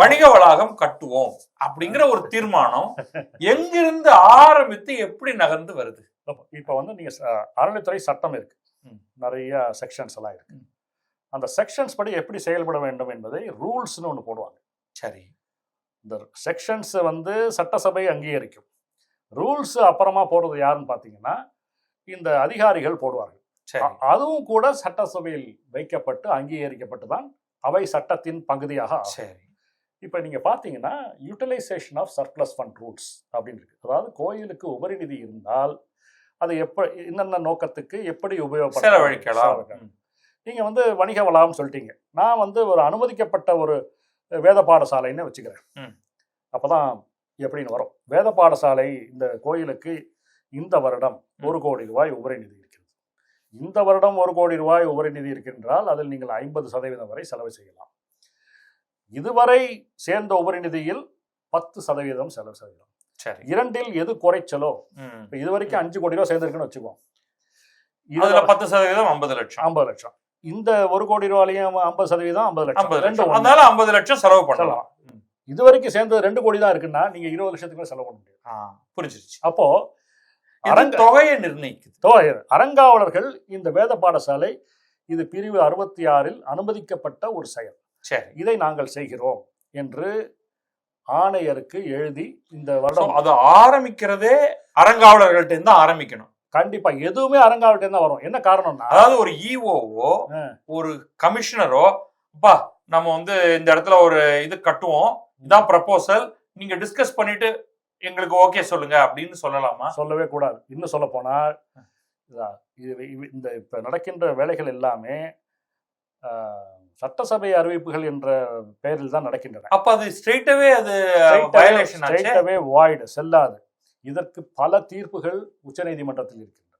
வணிக வளாகம் கட்டுவோம் அப்படிங்கிற ஒரு தீர்மானம் எங்கிருந்து ஆரம்பித்து எப்படி நகர்ந்து வருது? இப்ப நீங்க அறநிலைத்துறை சட்டம் இருக்கு, நிறைய செக்ஷன்ஸ் எல்லாம் இருக்கு. அந்த செக்ஷன்ஸ் படி எப்படி செயல்பட வேண்டும் என்பதை ரூல்ஸ்னு ஒன்று போடுவாங்க. சரி, இந்த செக்ஷன்ஸ் சட்டசபை அங்கீகரிக்கும். ரூல்ஸ் அப்புறமா போடுறது யாருன்னு பார்த்தீங்கன்னா இந்த அதிகாரிகள் போடுவார்கள். அதுவும் கூட சட்டசபையில் வைக்கப்பட்டு அங்கீகரிக்கப்பட்டு தான் அவை சட்டத்தின் பகுதியாக. சரி, இப்போ நீங்க பார்த்தீங்கன்னா utilisation of surplus fund rules அப்படின்னு இருக்கு. அதாவது கோயிலுக்கு உபரி நிதி இருந்தால் அதை என்னென்ன நோக்கத்துக்கு எப்படி உபயோகப்படுத்தலாம். நீங்க வணிக வளாகம் சொல்லிட்டீங்க, நான் ஒரு அனுமதிக்கப்பட்ட ஒரு வேத பாடசாலைன்னு வச்சுக்கிறேன். அப்பதான் எப்படின்னு வரும். வேத பாடசாலை இந்த கோயிலுக்கு இந்த வருடம் 1 கோடி ரூபாய் உபரி நிதி இருக்கிறது. இந்த வருடம் 1 கோடி ரூபாய் உபரி நிதி இருக்கின்றால் அதில் நீங்கள் 50% வரை செலவு செய்யலாம். இதுவரை சேர்ந்த உபரி நிதியில் 10% செலவு செய்யலாம். இரண்டில் எது குறைச்சலோ, இதுவரைக்கும் 5 கோடி ரூபாய் சேர்ந்திருக்குன்னு வச்சுக்கோம், 10% 50 லட்சம். இந்த 1 கோடி ரூபாயிலையும் 50% 50 லட்சம். 50 லட்சம் செலவு பண்ணலாம். இது வரைக்கும் சேர்ந்தது 2 கோடி தான் இருக்குன்னா நீங்க 20 லட்சத்துக்கு செலவு பண்ண முடியும். புரிஞ்சிருச்சு. அப்போ தொகையை நிர்ணயிக்குது. அறங்காவலர்கள் இந்த வேத பாடசாலை இது பிரிவு 66 அனுமதிக்கப்பட்ட ஒரு செயல், இதை நாங்கள் செய்கிறோம் என்று ஆணையருக்கு எழுதி இந்த வருடம் அது ஆரம்பிக்கிறதே அறங்காவலர்கள்ட்ட இருந்து ஆரம்பிக்கணும். கண்டிப்பா எதுவுமே அறங்காவலர்கிட்ட இருந்து வரும். என்ன காரணம்னா, அதாவது ஒரு ஈஓவோ ஒரு கமிஷனரோ நம்ம இந்த இடத்துல ஒரு இது கட்டுவோம், இதான் ப்ரப்போசல், நீங்க டிஸ்கஸ் பண்ணிட்டு எங்களுக்கு ஓகே சொல்லுங்க அப்படின்னு சொல்லலாமா? சொல்லவே கூடாது. இன்னும் சொல்ல போனா இந்த இப்ப நடக்கின்ற வேலைகள் எல்லாமே சட்டசபை அறிவிப்புகள் என்ற பெயரில் தான் நடக்கின்றன. அப்ப அது ஸ்ட்ரெயிட்டாவே வாய்டு செல்லாது. இதற்கு பல தீர்ப்புகள் உச்சநீதிமன்றத்தில் இருக்கின்றன.